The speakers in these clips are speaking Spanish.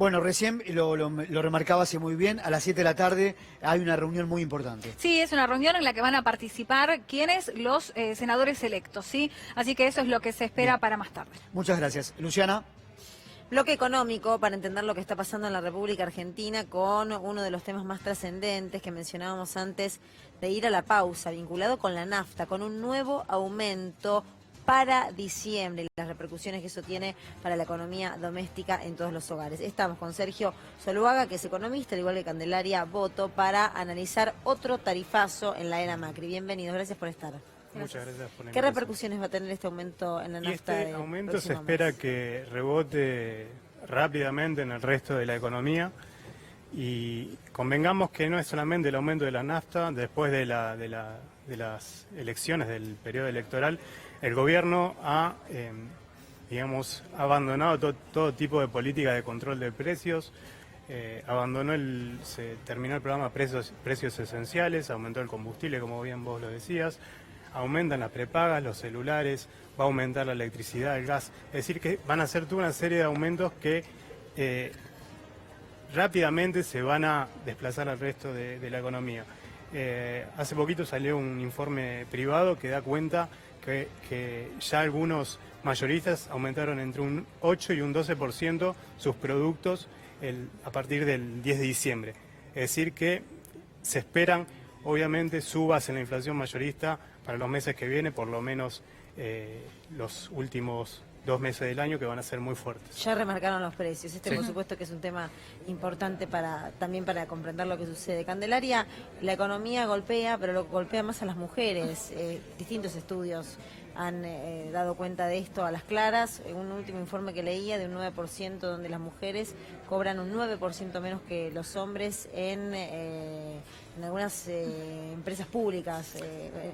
Bueno, recién lo remarcaba hace muy bien, a las 7 de la tarde hay una reunión muy importante. Sí, es una reunión en la que van a participar quienes, los senadores electos, ¿sí? Así que eso es lo que se espera para más tarde. Muchas gracias. Luciana. Bloque económico para entender lo que está pasando en la República Argentina con uno de los temas más trascendentes que mencionábamos antes de ir a la pausa, vinculado con la nafta, con un nuevo aumento para diciembre y las repercusiones que eso tiene para la economía doméstica en todos los hogares. Estamos con Sergio Zuluaga, que es economista, al igual que Candelaria Boto, para analizar otro tarifazo en la era Macri. Bienvenidos, gracias por estar. Muchas gracias por la ¿Qué invitación. repercusiones va a tener este aumento en la nafta? Este aumento se espera que rebote rápidamente en el resto de la economía y convengamos que no es solamente el aumento de la nafta. Después de las elecciones, del periodo electoral, el gobierno ha abandonado todo tipo de política de control de precios. Se terminó el programa Precios Esenciales, aumentó el combustible, como bien vos lo decías, aumentan las prepagas, los celulares, va a aumentar la electricidad, el gas. Es decir, que van a ser toda una serie de aumentos que rápidamente se van a desplazar al resto de la economía. Hace poquito salió un informe privado que da cuenta que ya algunos mayoristas aumentaron entre un 8 y un 12% sus productos a partir del 10 de diciembre. Es decir, que se esperan, obviamente, subas en la inflación mayorista para los meses que vienen, por lo menos los últimos 2 meses del año, que van a ser muy fuertes. Ya remarcaron los precios. Sí. Por supuesto que es un tema importante también para comprender lo que sucede. Candelaria, la economía golpea, pero lo golpea más a las mujeres. Distintos estudios han dado cuenta de esto a las claras. Un último informe que leía de un 9% donde las mujeres cobran un 9% menos que los hombres en algunas empresas públicas,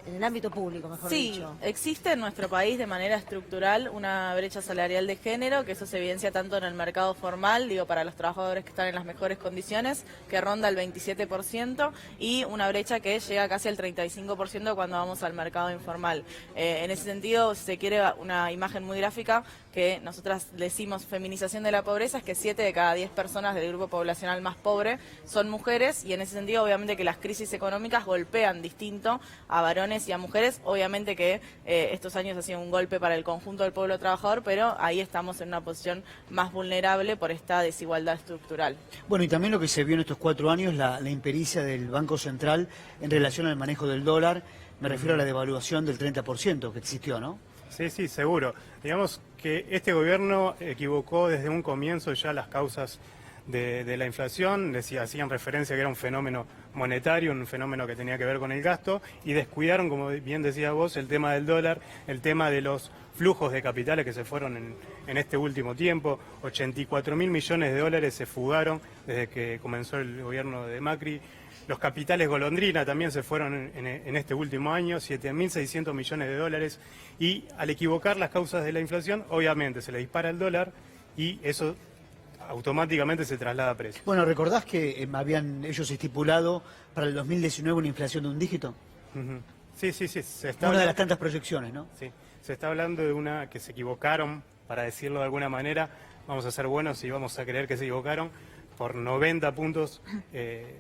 en el ámbito público, mejor dicho. Sí, existe en nuestro país de manera estructural una brecha salarial de género, que eso se evidencia tanto en el mercado formal, para los trabajadores que están en las mejores condiciones, que ronda el 27%, y una brecha que llega casi al 35% cuando vamos al mercado informal. En ese sentido, si se quiere una imagen muy gráfica, que nosotras decimos feminización de la pobreza, es que 7 de cada 10 personas del grupo poblacional más pobre son mujeres, y en ese sentido obviamente que las crisis económicas golpean distinto a varones y a mujeres. Obviamente que estos años ha sido un golpe para el conjunto del pueblo trabajador, pero ahí estamos en una posición más vulnerable por esta desigualdad estructural. Bueno, y también lo que se vio en estos 4 años, la impericia del Banco Central en relación al manejo del dólar. Me refiero a la devaluación del 30% que existió, ¿no? Sí, seguro. Digamos que este gobierno equivocó desde un comienzo ya las causas de la inflación. Hacían referencia que era un fenómeno monetario, un fenómeno que tenía que ver con el gasto, y descuidaron, como bien decías vos, el tema del dólar, el tema de los flujos de capitales que se fueron en este último tiempo. 84.000 millones de dólares se fugaron desde que comenzó el gobierno de Macri. Los capitales golondrina también se fueron en este último año, 7.600 millones de dólares. Y al equivocar las causas de la inflación, obviamente se le dispara el dólar y eso automáticamente se traslada a precios. Bueno, ¿recordás que habían ellos estipulado para el 2019 una inflación de un dígito? Sí. Una de las tantas proyecciones, ¿no? Sí, se está hablando de una que se equivocaron, para decirlo de alguna manera. Vamos a ser buenos y vamos a creer que se equivocaron por 90 puntos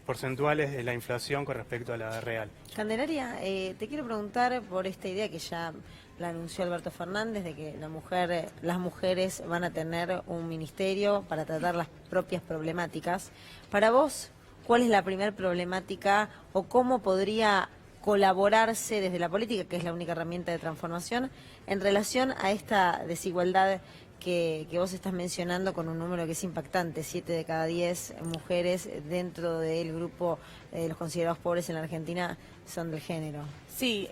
porcentuales de la inflación con respecto a la real. Candelaria, te quiero preguntar por esta idea que ya la anunció Alberto Fernández, de que las mujeres van a tener un ministerio para tratar las propias problemáticas. Para vos, ¿cuál es la primera problemática o cómo podría colaborarse desde la política, que es la única herramienta de transformación, en relación a esta desigualdad que vos estás mencionando, con un número que es impactante? 7 de cada 10 mujeres dentro del grupo de los considerados pobres en la Argentina son del género. Sí,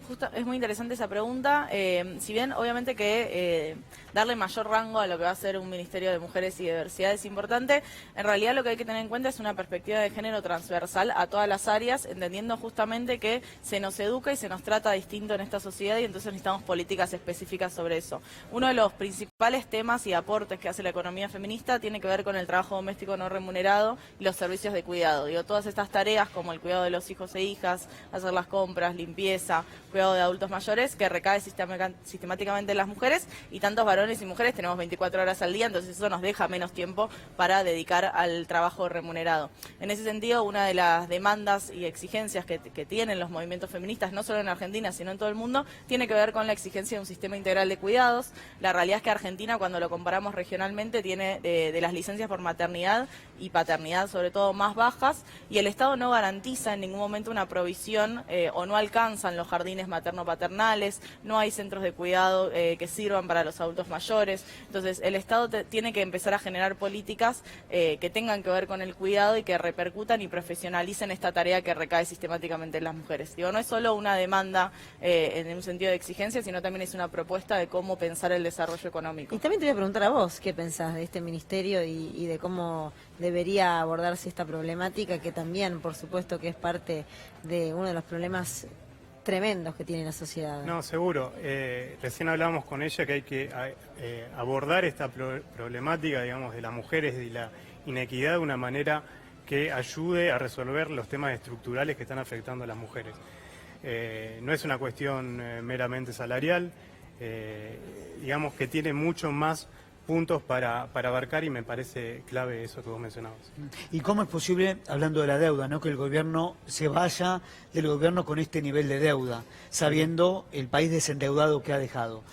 justo es muy interesante esa pregunta. Si bien obviamente que darle mayor rango a lo que va a ser un Ministerio de Mujeres y Diversidad es importante, en realidad lo que hay que tener en cuenta es una perspectiva de género transversal a todas las áreas, entendiendo justamente que se nos educa y se nos trata distinto en esta sociedad, y entonces necesitamos políticas específicas sobre eso. Uno de los principales temas y aportes que hace la economía feminista tiene que ver con el trabajo doméstico no remunerado y los servicios de cuidado. Todas estas tareas como el cuidado de los hijos e hijas, hacer las compras, limpieza, cuidado de adultos mayores, que recae sistemáticamente en las mujeres, y tantos varones y mujeres tenemos 24 horas al día, entonces eso nos deja menos tiempo para dedicar al trabajo remunerado. En ese sentido, una de las demandas y exigencias que tienen los movimientos feministas, no solo en Argentina, sino en todo el mundo, tiene que ver con la exigencia de un sistema integral de cuidados. La realidad es que Argentina, cuando lo comparamos regionalmente, tiene de las licencias por maternidad y paternidad, sobre todo, más bajas, y el Estado no garantiza en ningún momento una provisión o no alcanzan los jardines materno-paternales, no hay centros de cuidado que sirvan para los adultos mayores. Entonces, el Estado tiene que empezar a generar políticas que tengan que ver con el cuidado y que repercutan y profesionalicen esta tarea que recae sistemáticamente en las mujeres. Digo, no es solo una demanda en un sentido de exigencia, sino también es una propuesta de cómo pensar el desarrollo económico. Y también te voy a preguntar a vos, ¿qué pensás de este ministerio y de cómo debería abordarse esta problemática, que también, por supuesto, que es parte de uno de los problemas tremendos que tiene la sociedad? No, seguro. Recién hablábamos con ella que hay que abordar esta problemática, digamos, de las mujeres y la inequidad de una manera que ayude a resolver los temas estructurales que están afectando a las mujeres. No es una cuestión meramente salarial, digamos que tiene mucho más puntos para abarcar, y me parece clave eso que vos mencionabas. ¿Y cómo es posible, hablando de la deuda, ¿no?, que el gobierno se vaya del gobierno con este nivel de deuda, sabiendo el país desendeudado que ha dejado?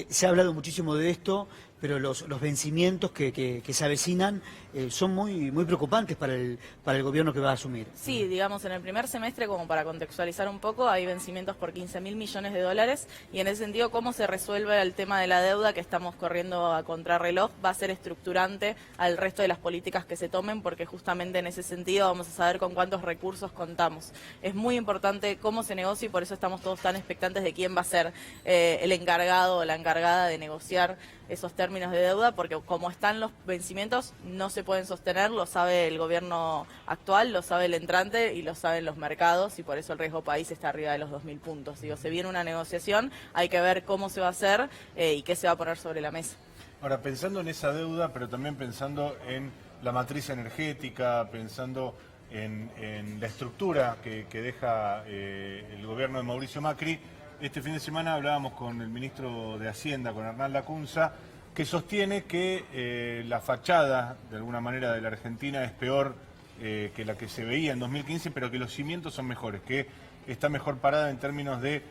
Se ha hablado muchísimo de esto, pero los vencimientos que se avecinan son muy preocupantes para el gobierno que va a asumir. Sí, digamos, en el primer semestre, como para contextualizar un poco, hay vencimientos por 15.000 millones de dólares, y en ese sentido, cómo se resuelve el tema de la deuda, que estamos corriendo a contrarreloj, va a ser estructurante al resto de las políticas que se tomen, porque justamente en ese sentido vamos a saber con cuántos recursos contamos. Es muy importante cómo se negocia, y por eso estamos todos tan expectantes de quién va a ser el encargado o la encargada de negociar esos términos de deuda, porque como están los vencimientos no se pueden sostener, lo sabe el gobierno actual, lo sabe el entrante y lo saben los mercados, y por eso el riesgo país está arriba de los 2.000 puntos. Digo, se viene una negociación, hay que ver cómo se va a hacer y qué se va a poner sobre la mesa. Ahora, pensando en esa deuda, pero también pensando en la matriz energética, pensando en la estructura que deja el gobierno de Mauricio Macri, este fin de semana hablábamos con el ministro de Hacienda, con Hernán Lacunza, que sostiene que la fachada, de alguna manera, de la Argentina es peor que la que se veía en 2015, pero que los cimientos son mejores, que está mejor parada en términos de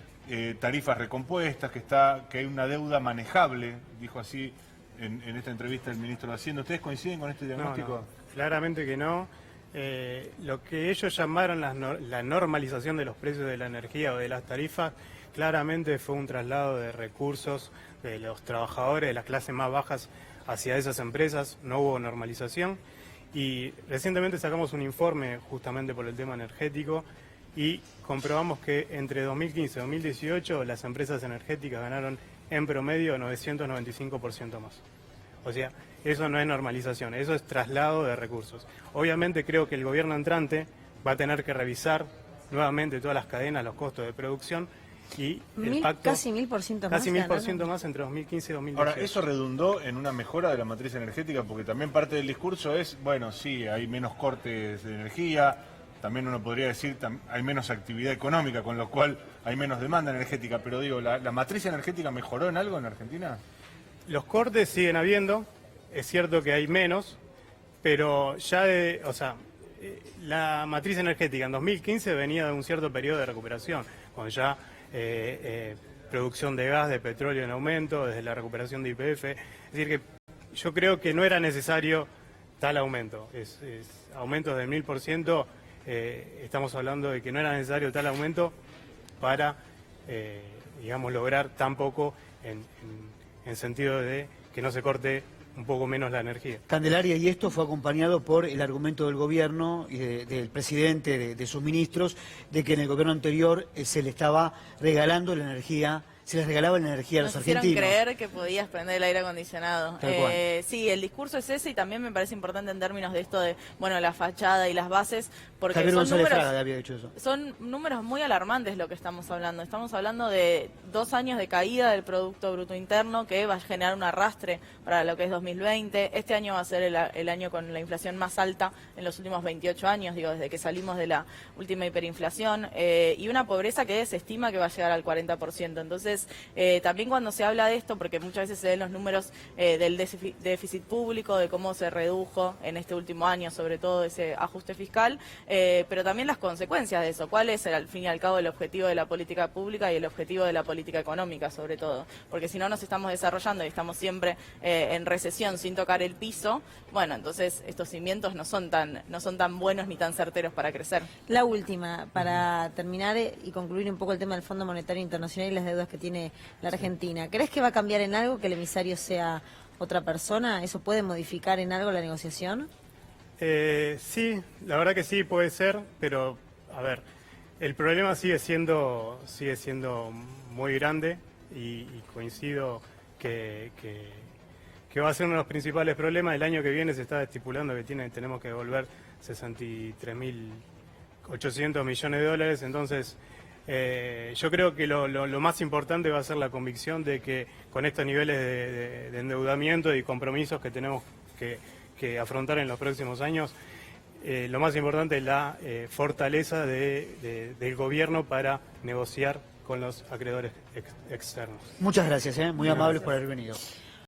tarifas recompuestas, que hay una deuda manejable, dijo así en esta entrevista el ministro de Hacienda. ¿Ustedes coinciden con este diagnóstico? No, claramente que no. Lo que ellos llamaron la normalización de los precios de la energía o de las tarifas, claramente fue un traslado de recursos de los trabajadores de las clases más bajas hacia esas empresas. No hubo normalización, y recientemente sacamos un informe justamente por el tema energético y comprobamos que entre 2015 y 2018 las empresas energéticas ganaron en promedio 995% más. O sea, eso no es normalización, eso es traslado de recursos. Obviamente creo que el gobierno entrante va a tener que revisar nuevamente todas las cadenas, los costos de producción, y el pacto, casi 1.000% más. Casi 1.000% más entre 2015 y 2018. Ahora, ¿eso redundó en una mejora de la matriz energética? Porque también parte del discurso es, bueno, sí, hay menos cortes de energía, también uno podría decir, hay menos actividad económica, con lo cual hay menos demanda energética, pero digo, ¿la matriz energética mejoró en algo en Argentina? Los cortes siguen habiendo, es cierto que hay menos, pero ya la matriz energética en 2015 venía de un cierto periodo de recuperación, cuando ya producción de gas, de petróleo en aumento, desde la recuperación de YPF. Es decir, que yo creo que no era necesario tal aumento. Aumentos del 1000%, estamos hablando de que no era necesario tal aumento para, digamos, lograr tan poco en sentido de que no se corte un poco menos la energía. Candelaria, y esto fue acompañado por el argumento del gobierno y del presidente, de sus ministros, de que en el gobierno anterior se le estaba regalando la energía se les regalaba la energía a los Nos hicieron argentinos. creer que podías prender el aire acondicionado. Tal cual. Sí, el discurso es ese y también me parece importante en términos de esto de, bueno, la fachada y las bases, porque Javier son González números, Fraga había dicho eso. son números muy alarmantes lo que estamos hablando. Estamos hablando de 2 años de caída del Producto Bruto Interno que va a generar un arrastre para lo que es 2020. Este año va a ser el año con la inflación más alta en los últimos 28 años, digo, desde que salimos de la última hiperinflación, y una pobreza que se estima que va a llegar al 40%. Entonces, también cuando se habla de esto, porque muchas veces se ven los números del déficit público, de cómo se redujo en este último año, sobre todo ese ajuste fiscal, pero también las consecuencias de eso. ¿Cuál es, al fin y al cabo, el objetivo de la política pública y el objetivo de la política económica, sobre todo? Porque si no nos estamos desarrollando y estamos siempre en recesión sin tocar el piso, bueno, entonces estos cimientos no son tan buenos ni tan certeros para crecer. La última, para terminar y concluir un poco el tema del Fondo Monetario Internacional y las deudas que tiene la Argentina. ¿Crees que va a cambiar en algo que el emisario sea otra persona? ¿Eso puede modificar en algo la negociación? Sí, la verdad que sí puede ser, pero a ver, el problema sigue siendo muy grande y coincido que va a ser uno de los principales problemas. El año que viene se está estipulando que tenemos que devolver 63.800 millones de dólares, entonces yo creo que lo más importante va a ser la convicción de que con estos niveles de endeudamiento y compromisos que tenemos que afrontar en los próximos años, lo más importante es la fortaleza del gobierno para negociar con los acreedores externos. Muchas gracias, muy amables por haber venido.